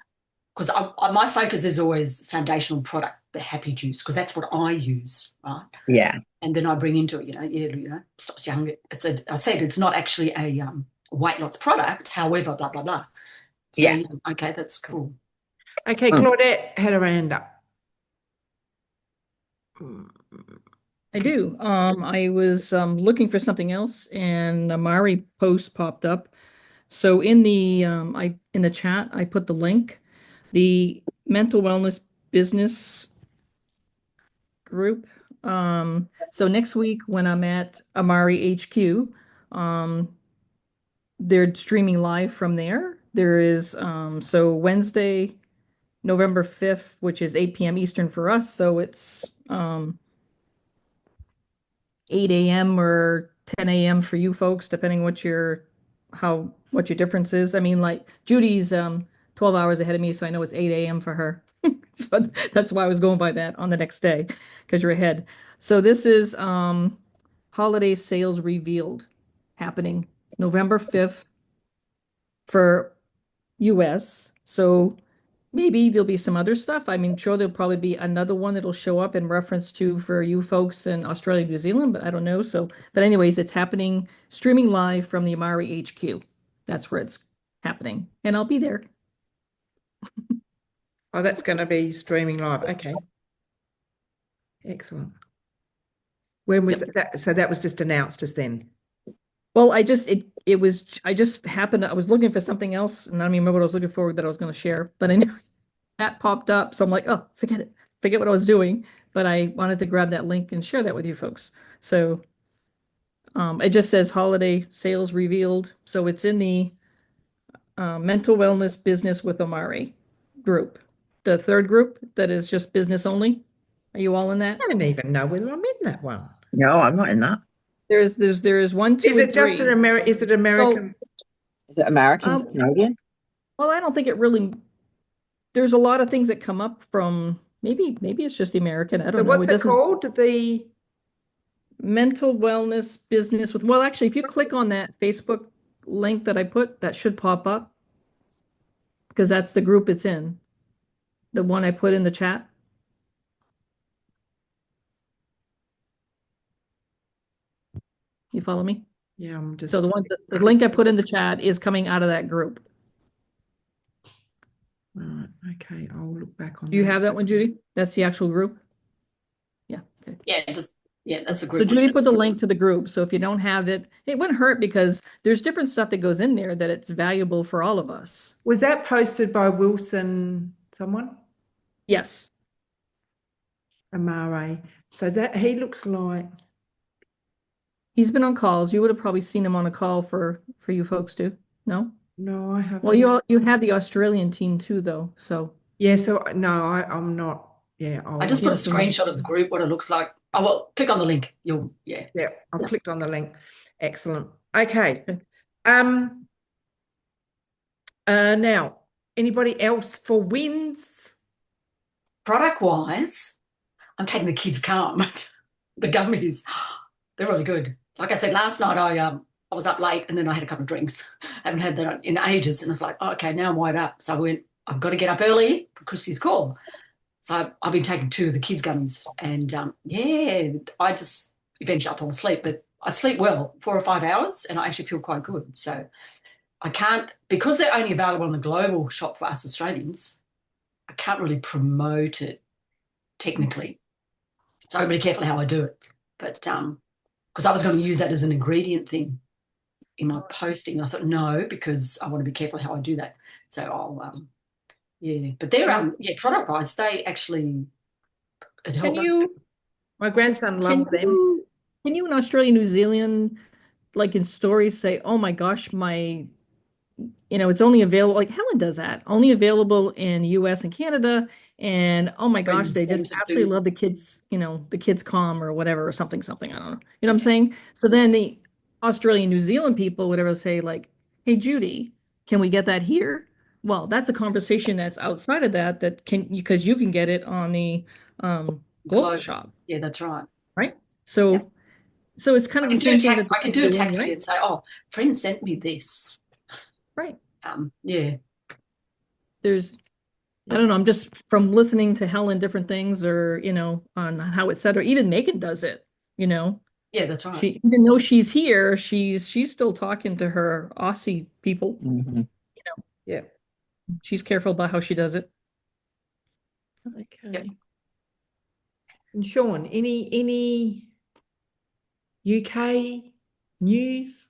because my focus is always foundational product, the happy juice, because that's what I use, right? Yeah. And then I bring into it, stops your hunger. I said it's not actually a weight loss product, however, blah, blah, blah. So, okay, that's cool. Okay, Claudette had her hand up. I do. I was looking for something else, and Amare post popped up. So in the in the chat, I put the link, the mental wellness business group. So next week when I'm at Amare HQ, they're streaming live from there. There is so Wednesday, November 5th, which is 8 p.m. Eastern for us. So it's 8 a.m. or 10 a.m. for you folks, depending what your difference is. I mean, like Judy's 12 hours ahead of me, so I know it's 8 a.m. for her. So that's why I was going by that on the next day, because you're ahead. So this is holiday sales revealed happening November 5th for US. So maybe there'll be some other stuff. I mean, sure, there'll probably be another one that'll show up in reference to for you folks in Australia, New Zealand, but I don't know. So, but anyways, it's happening, streaming live from the Amare HQ. That's where it's happening. And I'll be there. Oh, that's going to be streaming live. Okay. Excellent. When was that? So that was just announced as then. Well, I just happened, I was looking for something else, and I don't even remember what I was looking for that I was going to share, but I knew that popped up. So I'm like, oh, forget it. Forget what I was doing. But I wanted to grab that link and share that with you folks. So it just says holiday sales revealed. So it's in the mental wellness business with Amare group. The third group that is just business only. Are you all in that? I don't even know whether I'm in that one. No, I'm not in that. There is 1, 2, Is and it just 3. is it American? Is it American, Canadian? Well, I don't think it really. There's a lot of things that come up from maybe it's just the American. I don't know. What's it called? The mental wellness business with. Well, actually, if you click on that Facebook link that I put, that should pop up because that's the group it's in. The one I put in the chat. You follow me? Yeah, I'm just. So the link I put in the chat is coming out of that group. Right. Okay. I'll look back on. Do you have that one, Judy? That's the actual group. Yeah. Okay. Yeah, that's a group. So Judy put the link to the group. So if you don't have it, it wouldn't hurt because there's different stuff that goes in there that it's valuable for all of us. Was that posted by Wilson? Someone? Yes. Amare. So that he looks like. He's been on calls. You would have probably seen him on a call for you folks too. No? No, I haven't. Well, you had the Australian team too, though. So yeah. So no, I'm not. Yeah. I just put a screenshot of the group, what it looks like. Oh, well, click on the link. Yeah. I've clicked on the link. Excellent. Okay. Now, anybody else for wins? Product wise, I'm taking the kids' calm. The gummies, they're really good. Like I said last night, I was up late and then I had a couple of drinks. I haven't had that in ages, and it's like, oh, okay, now I'm wide up. So I went, I've got to get up early for Kristy's call. So I've been taking 2 of the kids' gummies, and I just eventually I fall asleep, but I sleep well, 4 or 5 hours, and I actually feel quite good. So I can't, because they're only available on the global shop for us Australians, I can't really promote it technically. So I'm really careful how I do it. But because I was going to use that as an ingredient thing in my posting, I thought no, because I want to be careful how I do that. So I'll yeah. But they're product wise, they actually it Can helps. My grandson can loves them. you can you in Australia, New Zealand, like in stories say, oh my gosh, my it's only available, like Helen does that, only available in US and Canada. And oh my gosh, they just absolutely love the kids, the kids calm or whatever, or something, I don't know. You know what I'm saying? So then the Australian, New Zealand people, whatever, say like, hey, Judy, can we get that here? Well, that's a conversation that's outside of that because you can get it on the global shop. Yeah, that's right. Right. So so it's kind of the same thing that I can do it tactfully, right? and say, oh, friend sent me this. Right. Yeah. There's, I don't know, I'm just from listening to Helen different things or, on how it's said, or even Megan does it, Yeah, that's right. She, even though she's here, she's still talking to her Aussie people. Mm-hmm. Yeah. She's careful about how she does it. Okay. Yep. And Sean, any UK news?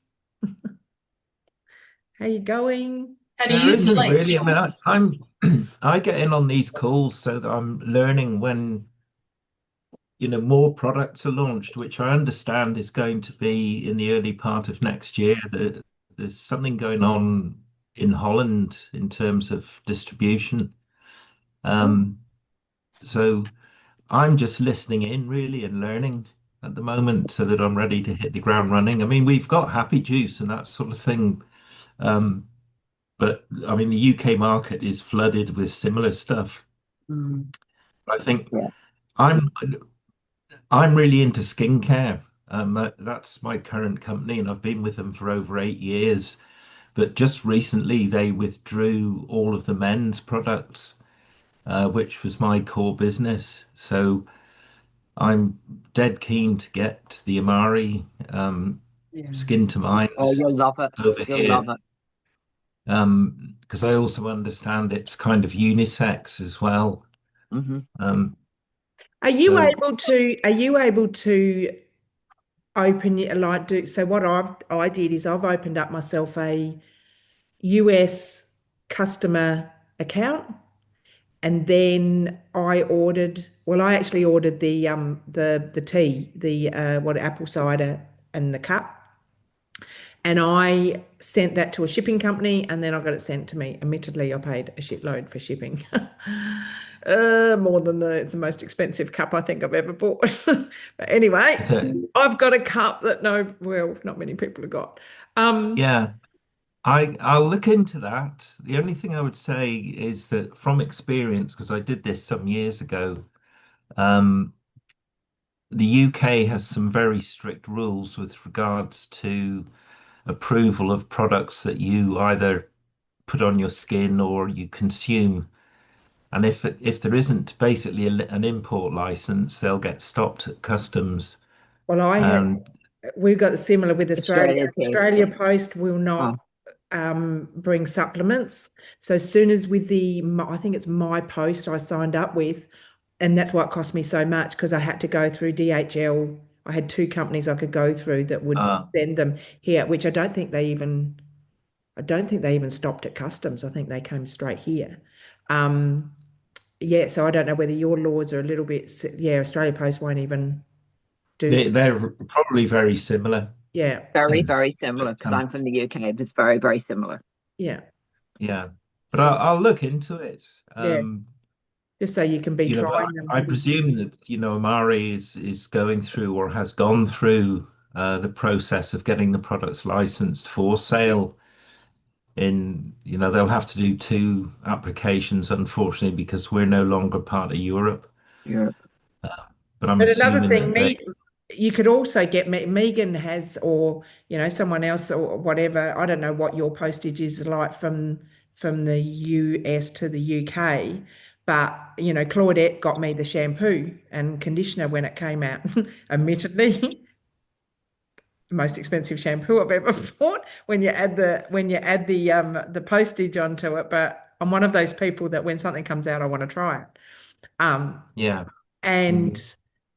How you going? How do There you isn't sleep? really. I mean, I get in on these calls so that I'm learning when more products are launched, which I understand is going to be in the early part of next year. There's something going on in Holland in terms of distribution. So I'm just listening in really and learning at the moment so that I'm ready to hit the ground running. I mean, we've got Happy Juice and that sort of thing. But I mean, the UK market is flooded with similar stuff. I think I'm I'm really into skincare. That's my current company, and I've been with them for over 8 years. But just recently, they withdrew all of the men's products, which was my core business. So I'm dead keen to get the Amare Skin to Mind Oh, you'll love it. over You'll here. love it. Because I also understand it's kind of unisex as well. Mm-hmm. Are you able to open it like do so what I did is I've opened up myself a US customer account, and then I actually ordered the tea, apple cider and the cup. And I sent that to a shipping company, and then I got it sent to me. Admittedly, I paid a shitload for shipping. More than it's the most expensive cup I think I've ever bought. But anyway, I've got a cup that not many people have got. Yeah, I'll look into that. The only thing I would say is that from experience, because I did this some years ago, the UK has some very strict rules with regards to approval of products that you either put on your skin or you consume. And if there isn't basically an import license, they'll get stopped at customs. Well, we've got similar with Australia. Australia Post will not bring supplements. So as soon as with I think it's My Post I signed up with, and that's why it cost me so much, because I had to go through DHL. I had 2 companies I could go through that would send them here, which I don't think they even stopped at customs. I think they came straight here. So I don't know whether your laws are a little bit. Australia Post won't even do. They're probably very similar. Yeah. Very, very similar, because I'm from the UK. It's very, very similar. Yeah. Yeah. But I'll look into it. Just so you can be trying them. I presume that, Amare is going through or has gone through the process of getting the products licensed for sale. They'll have to do 2 applications, unfortunately, because we're no longer part of Europe. But I'm assuming another thing, you could also get Megan has, or someone else or whatever. I don't know what your postage is like from the US to the UK, but Claudette got me the shampoo and conditioner when it came out. Admittedly, most expensive shampoo I've ever bought when you add the postage onto it. But I'm one of those people that when something comes out, I want to try it. Yeah. And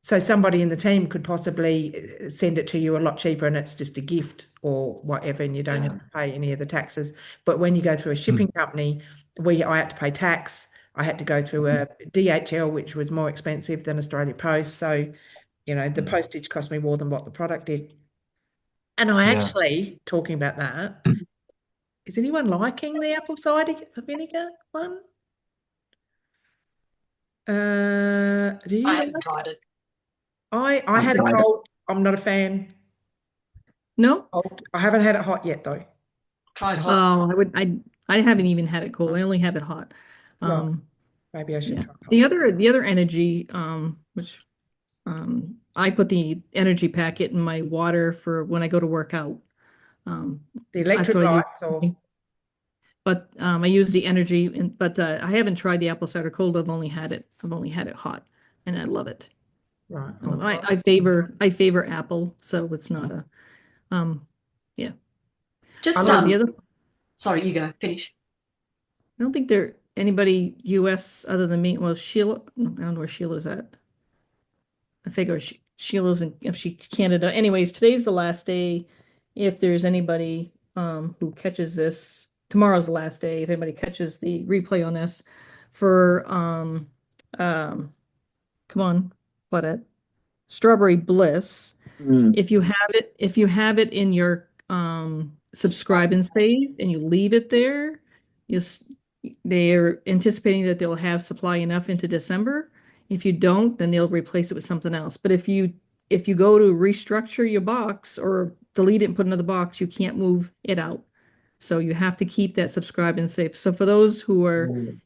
so somebody in the team could possibly send it to you a lot cheaper, and it's just a gift or whatever, and you don't have to pay any of the taxes. But when you go through a shipping company, I had to pay tax. I had to go through a DHL, which was more expensive than Australia Post. So, the postage cost me more than what the product did. And I actually, talking about that, is anyone liking the apple cider vinegar one? Do you I haven't like tried it. I had it cold. I'm not a fan. No? Cold. I haven't had it hot yet though. Tried hot. Oh, I haven't even had it cold. I only have it hot. Right. Maybe I should Yeah. try hot. The other energy, which I put the energy packet in my water for when I go to work out. The That's what I electrolytes or use. But I use the energy, but I haven't tried the apple cider cold. I've only had it hot, and I love it. right. I favor apple, so it's not a yeah. Just The other, sorry, you go. Finish. I don't think there anybody US other than me. Well, Sheila, no, I don't know where Sheila's at. I figure Sheila's in, if she's Canada. Anyways, today's the last day. If there's anybody who catches this, tomorrow's the last day. If anybody catches the replay on this for come on, Claudette, Strawberry Bliss. If you have it in your subscribe and save and you leave it there, they're anticipating that they'll have supply enough into December. If you don't, then they'll replace it with something else. But if you go to restructure your box or delete it and put another box, you can't move it out. So you have to keep that subscribe and save. So for those who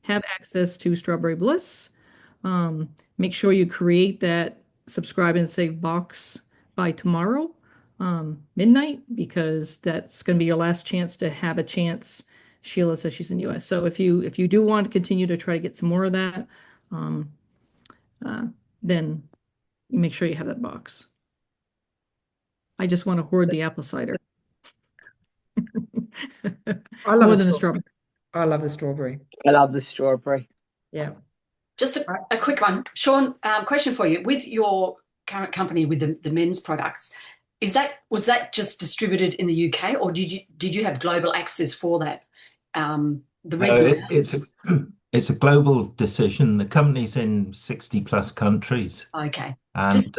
have access to Strawberry Bliss, make sure you create that subscribe and save box by tomorrow, midnight, because that's going to be your last chance to have a chance. Sheila says she's in the US. So if you do want to continue to try to get some more of that, then you make sure you have that box. I just want to hoard the apple cider. I love More the than a strawberry. strawberry. I love the strawberry. I love the strawberry. Yeah. Just a quick one. Sean, question for you. With your current company with the men's products, was that just distributed in the UK, or did you have global access for that? The reason it's a global decision. The company's in 60 plus countries. Okay. And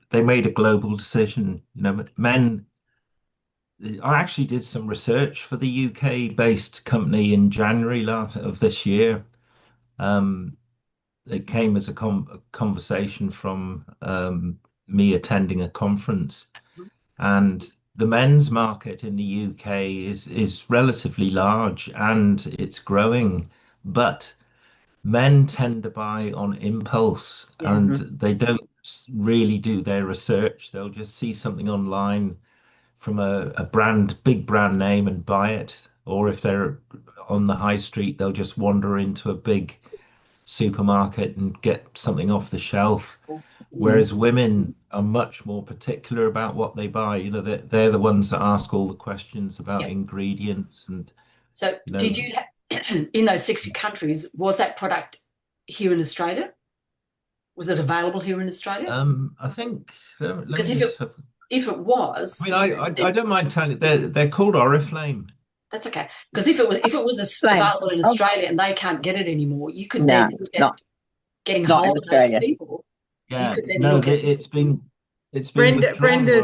they made a global decision, but I actually did some research for the UK-based company in January of this year. It came as a conversation from me attending a conference, and the men's market in the UK is relatively large and it's growing, but men tend to buy on impulse and they don't really do their research. They'll just see something online from a big brand name and buy it. Or if they're on the high street, they'll just wander into a big supermarket and get something off the shelf. Whereas women are much more particular about what they buy. They're the ones that ask all the questions about ingredients. And so did you in those 60 countries, was that product here in Australia? Was it available here in Australia? I think because if it was, I mean, I don't mind telling you, they're called Oriflame. That's okay. Because if it was available in Australia and they can't get it anymore, you could then look at getting hold of those people. Yeah, it's been Brenda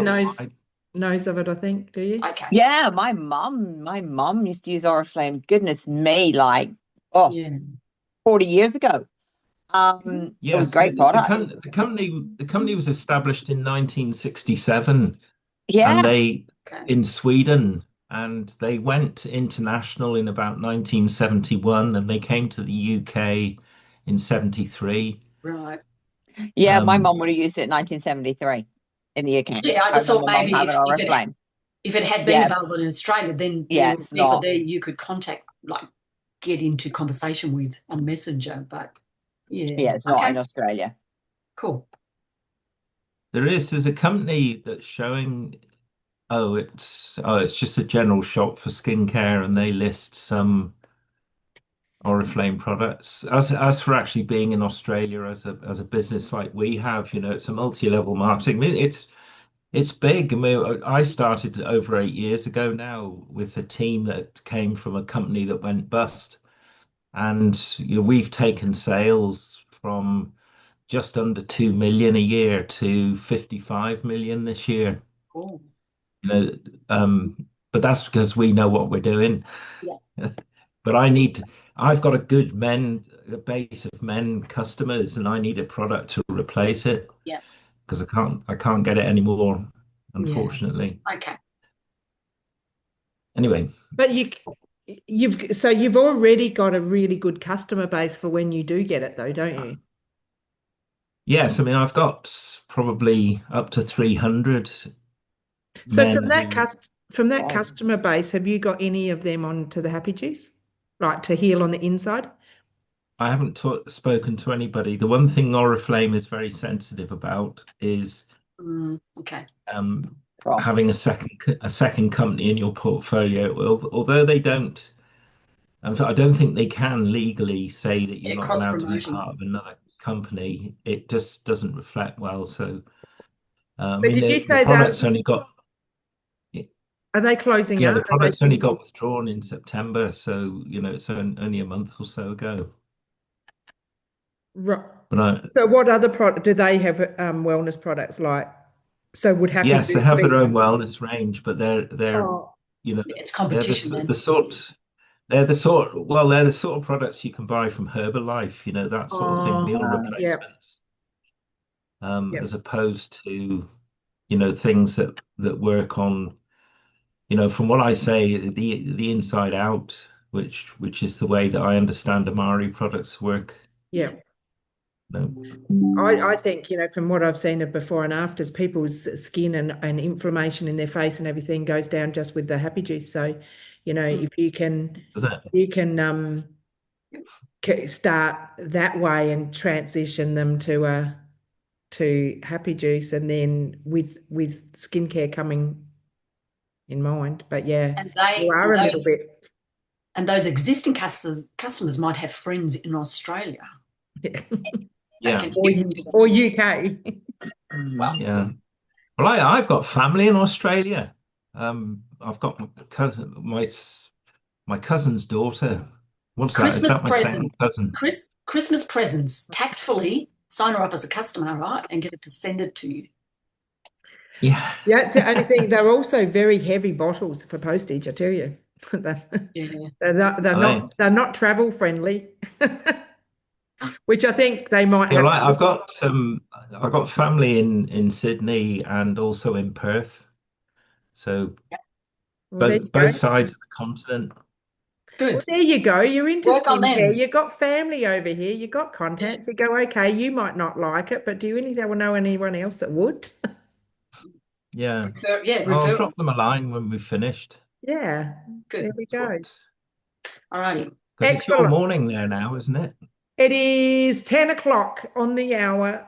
knows of it, I think. Do you? Okay. Yeah, my mum used to use Oriflame. Goodness me, 40 years ago. It was a great product. The company was established in 1967. Yeah. And they in Sweden, and they went international in about 1971, and they came to the UK in 73. Right. Yeah, my mum would have used it in 1973 in the UK. Yeah, I just thought maybe if it had been available in Australia, then there were people there you could contact, get into conversation with on Messenger. But yeah, it's not in Australia. Cool. There's a company that's showing, it's just a general shop for skincare, and they list some Oriflame products. As for actually being in Australia as a business like we have, it's a multi-level marketing. I mean, it's big. I mean, I started over 8 years ago now with a team that came from a company that went bust, and we've taken sales from just under 2 million a year to 55 million this year. Cool. You know, but that's because we know what we're doing. Yeah. But I've got a base of men customers, and I need a product to replace it. Yeah. Because I can't get it anymore, unfortunately. Yeah. Okay. Anyway. But you've already got a really good customer base for when you do get it, though, don't you? Yes, I mean, I've got probably up to 300 So men from that customer base, have you got any of them onto the Happy Juice, like to heal on the inside? I haven't spoken to anybody. The one thing Oriflame is very sensitive about is okay. Having a second company in your portfolio. Although they don't, I don't think they can legally say that you're not allowed to be part of another company. It just doesn't reflect well. So, I But mean, did you the say product's that? only got. Are they closing Yeah, up? the product's only got withdrawn in September, so it's only a month or so ago. Right. But so what other product do they have? Wellness products like? So would Happy yes, Juice they have be? their own wellness range, but they're It's competition then. They're the sort of products you can buy from Herbalife, that sort of thing, meal replacements. As opposed to, things that work on, from what I say, the inside out, which is the way that I understand Amare products work. Yeah. I think, from what I've seen of before and afters, people's skin and inflammation in their face and everything goes down just with the Happy Juice. So, if you can start that way and transition them to Happy Juice, and then with skincare coming in mind. But yeah, you are a little bit. And those existing customers might have friends in Australia. Yeah. Or UK. Well, yeah. Well, I've got family in Australia. I've got my cousin's daughter. What's that? Is that my second cousin? Christmas presents. Tactfully sign her up as a customer, right? And get it to send it to you. Yeah. Yeah, it's the only thing. They're also very heavy bottles for postage, I tell you. They're not travel friendly. Which I think they might have. I've got family in Sydney and also in Perth. So both sides of the continent. Good. Well, there you go. You're into skincare. You've got family over here. You've got contacts. You go, okay, you might not like it, but do you know anyone else that would? Yeah. I'll drop them a line when we've finished. Yeah. Good. There we go. All righty. Because it's your morning there now, isn't it? It is 10 o'clock on the hour.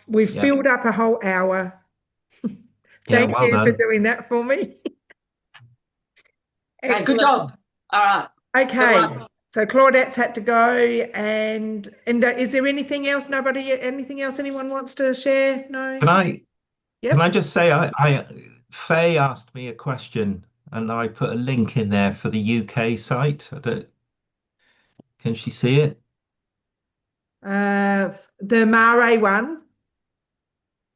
We've filled up a whole hour. Thank you for doing that for me. Good job. All right. Okay. So Claudette's had to go, and is there anything else? Anything else anyone wants to share? No. Can I just say, Faye asked me a question, and I put a link in there for the UK site. Can she see it? The Amare one.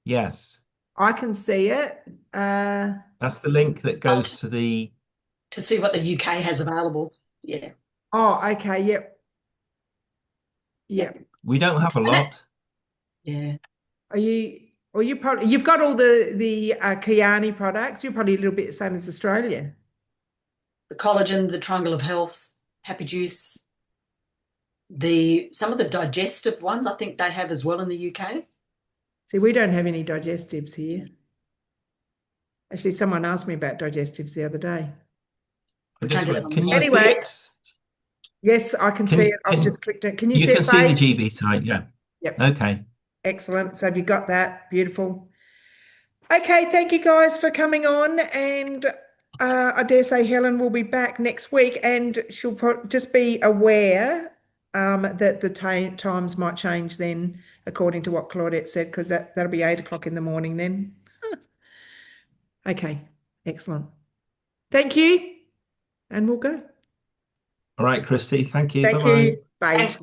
Yes. I can see it. That's the link that goes to see what the UK has available. Yeah. Oh, okay. Yep. Yep. We don't have a lot. Yeah. You've got all the Kiani products. You're probably a little bit the same as Australia. The collagen, the Triangle of Health, Happy Juice. Some of the digestive ones, I think they have as well in the UK. See, we don't have any digestives here. Actually, someone asked me about digestives the other day. Can you see it? Yes, I can see it. I've just clicked it. Can you see it? You can see the GB site, yeah. Yep. Okay. Excellent. So have you got that? Beautiful. Okay, thank you guys for coming on, and I dare say Helen will be back next week, and she'll just be aware that the times might change then, according to what Claudette said, because that'll be 8 o'clock in the morning then. Okay, excellent. Thank you, and we'll go. All right, Kristy, thank you. Thank Bye-bye. you. Bye. Thanks.